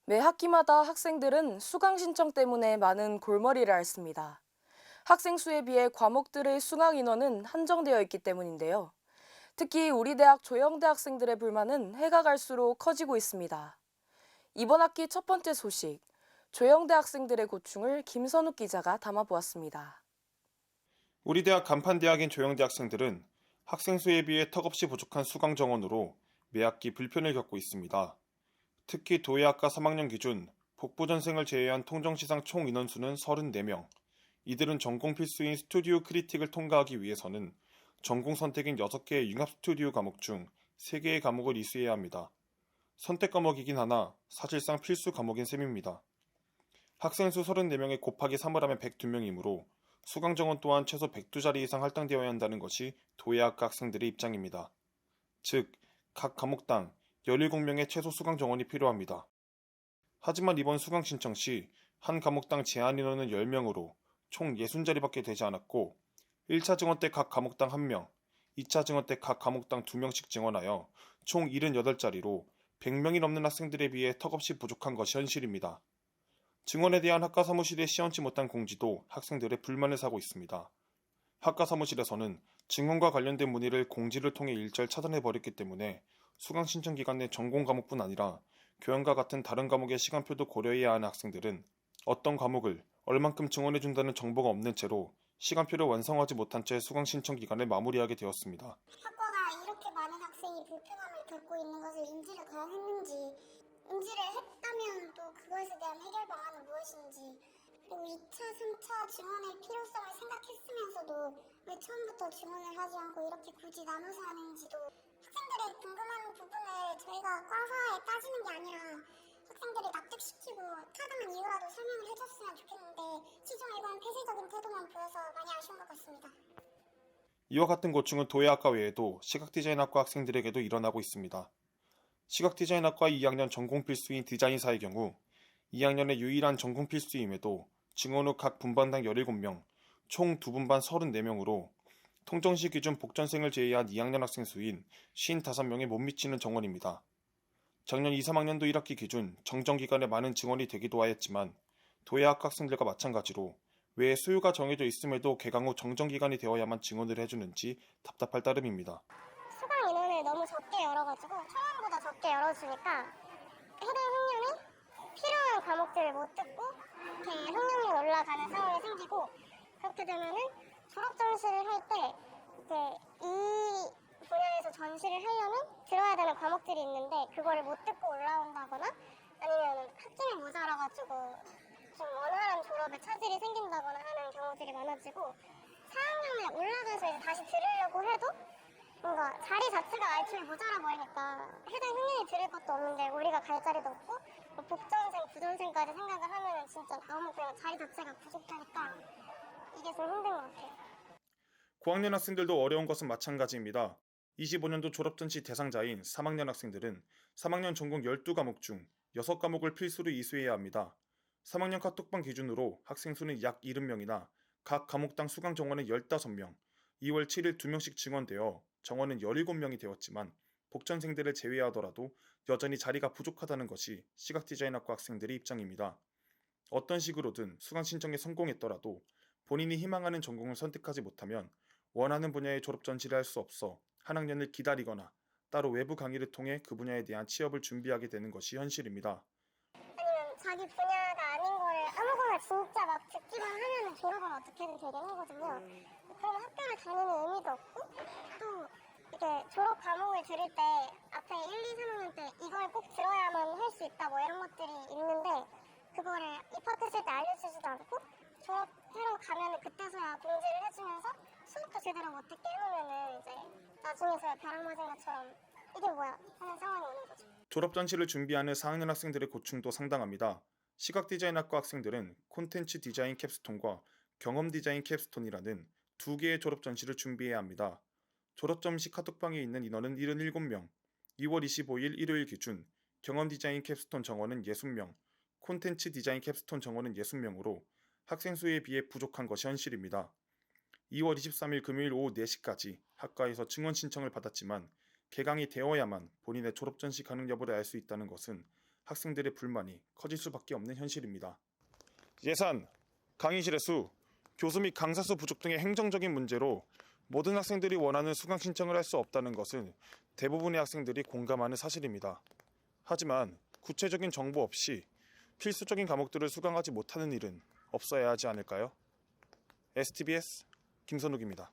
매 학기마다 학생들은 수강 신청 때문에 많은 골머리를 앓습니다. 학생 수에 비해 과목들의 수강 인원은 한정되어 있기 때문인데요. 특히 우리 대학 조영대 학생들의 불만은 해가 갈수록 커지고 있습니다. 이번 학기 첫 번째 소식, 조영대 학생들의 고충을 김선욱 기자가 담아보았습니다. 우리 대학 간판대학인 조영대 학생들은 학생 수에 비해 턱없이 부족한 수강 정원으로 매학기 불편을 겪고 있습니다. 특히 도예학과 3학년 기준 복부전생을 제외한 통정시상 총 인원수는 34명. 이들은 전공 필수인 스튜디오 크리틱을 통과하기 위해서는 전공 선택인 6개의 융합 스튜디오 과목 중 3개의 과목을 이수해야 합니다. 선택 과목이긴 하나 사실상 필수 과목인 셈입니다. 학생 수 34명에 곱하기 3을 하면 102명이므로 수강 정원 또한 최소 102자리 이상 할당되어야 한다는 것이 도예학과 학생들의 입장입니다. 즉, 각 과목당 17명의 최소 수강 정원이 필요합니다. 하지만 이번 수강 신청 시 한 과목당 제한 인원은 10명으로 총 60자리밖에 되지 않았고 1차 증원 때 각 과목당 1명, 2차 증원 때 각 과목당 2명씩 증원하여 총 78자리로 100명이 넘는 학생들에 비해 턱없이 부족한 것이 현실입니다. 증원에 대한 학과 사무실에 시원치 못한 공지도 학생들의 불만을 사고 있습니다. 학과 사무실에서는 증원과 관련된 문의를 공지를 통해 일절 차단해버렸기 때문에 수강 신청 기간 내 전공 과목뿐 아니라 교양과 같은 다른 과목의 시간표도 고려해야 하는 학생들은 어떤 과목을 얼만큼 증원해준다는 정보가 없는 채로 시간표를 완성하지 못한 채 수강 신청 기간을 마무리하게 되었습니다. 학과가 이렇게 많은 학생이 불편함을 겪고 있는 것을 인지를 과연 했는지, 인지를 했다면 또 그것에 대한 해결 방안은 무엇인지, 그리고 2차, 3차 증원의 필요성을 생각했으면서도 왜 처음부터 증원을 하지 않고 이렇게 굳이 나눠서 하는지도 학생들의 궁금한 부분을 저희가 과사에 따지는 게 아니라 학생들이 납득시키고 타당한 이유라도 설명을 해줬으면 좋겠는데 시종일관 폐쇄적인 태도만 보여서 많이 아쉬운 것 같습니다. 이와 같은 고충은 도예학과 외에도 시각디자인학과 학생들에게도 일어나고 있습니다. 시각디자인학과 2학년 전공 필수인 디자인사의 경우 2학년의 유일한 전공 필수임에도 증원 후 각 분반당 17명, 총 2분반 34명으로 통정시 기준 복전생을 제외한 2학년 학생 수인 55명에 못 미치는 정원입니다. 작년 2, 3학년도 1학기 기준 정정기간에 많은 증원이 되기도 하였지만 도예학 학생들과 마찬가지로 왜 수요가 정해져 있음에도 개강 후 정정기간이 되어야만 증원을 해주는지 답답할 따름입니다. 수강 인원을 너무 적게 열어가지고 처음보다 적게 열어주니까 해당 학년이 필요한 과목들을 못 듣고 이렇게 학년이 올라가는 상황이 생기고, 그렇게 되면은 졸업 전시를 할 때 이제 이 분야에서 전시를 하려면 들어야 되는 과목들이 있는데 그거를 못 듣고 올라온다거나 아니면 학점이 모자라가지고 좀 원활한 졸업에 차질이 생긴다거나 하는 경우들이 많아지고, 4학년에 올라가서 이제 다시 들으려고 해도 뭔가 자리 자체가 애초에 모자라 보이니까 해당 학년이 들을 것도 없는데 우리가 갈 자리도 없고 뭐 복전생, 부전생까지 생각을 하면 진짜 너무 그냥 자리 자체가 부족하니까 이게 좀 힘든 것 같아요. 9학년 학생들도 어려운 것은 마찬가지입니다. 25년도 졸업전시 대상자인 3학년 학생들은 3학년 전공 12과목 중 6과목을 필수로 이수해야 합니다. 3학년 카톡방 기준으로 학생 수는 약 70명이나 각 과목당 수강 정원은 15명, 2월 7일 2명씩 증원되어 정원은 17명이 되었지만 복전생들을 제외하더라도 여전히 자리가 부족하다는 것이 시각디자인학과 학생들의 입장입니다. 어떤 식으로든 수강 신청에 성공했더라도 본인이 희망하는 전공을 선택하지 못하면 원하는 분야의 졸업 전시를 할 수 없어 한 학년을 기다리거나 따로 외부 강의를 통해 그 분야에 대한 취업을 준비하게 되는 것이 현실입니다. 아니면 자기 분야가 아닌 거를 아무거나 진짜 막 듣기만 하면 졸업은 어떻게든 되긴 하거든요. 그럼 학교를 다니는 의미도 없고, 또 이렇게 졸업 과목을 들을 때 앞에 1, 2, 3학년 때 이걸 꼭 들어야만 할 수 있다 뭐 이런 것들이 있는데 그거를 입학했을 때 알려주지도 않고 졸업하러 가면 그때서야 공지를 해주면서 수업도 제대로 못 듣게 해놓으면은 이제 나중에서야 벼락 맞은 것처럼 이게 뭐야 하는 상황이 오는 거죠. 졸업 전시를 준비하는 4학년 학생들의 고충도 상당합니다. 시각디자인학과 학생들은 콘텐츠 디자인 캡스톤과 경험 디자인 캡스톤이라는 두 개의 졸업 전시를 준비해야 합니다. 졸업 전시 카톡방에 있는 인원은 77명, 2월 25일 일요일 기준 경험 디자인 캡스톤 정원은 60명, 콘텐츠 디자인 캡스톤 정원은 60명으로 학생 수에 비해 부족한 것이 현실입니다. 2월 23일 금요일 오후 4시까지 학과에서 증원 신청을 받았지만 개강이 되어야만 본인의 졸업 전시 가능 여부를 알 수 있다는 것은 학생들의 불만이 커질 수밖에 없는 현실입니다. 예산, 강의실의 수, 교수 및 강사 수 부족 등의 행정적인 문제로 모든 학생들이 원하는 수강 신청을 할 수 없다는 것은 대부분의 학생들이 공감하는 사실입니다. 하지만 구체적인 정보 없이 필수적인 과목들을 수강하지 못하는 일은 없어야 하지 않을까요? STBS 김선욱입니다.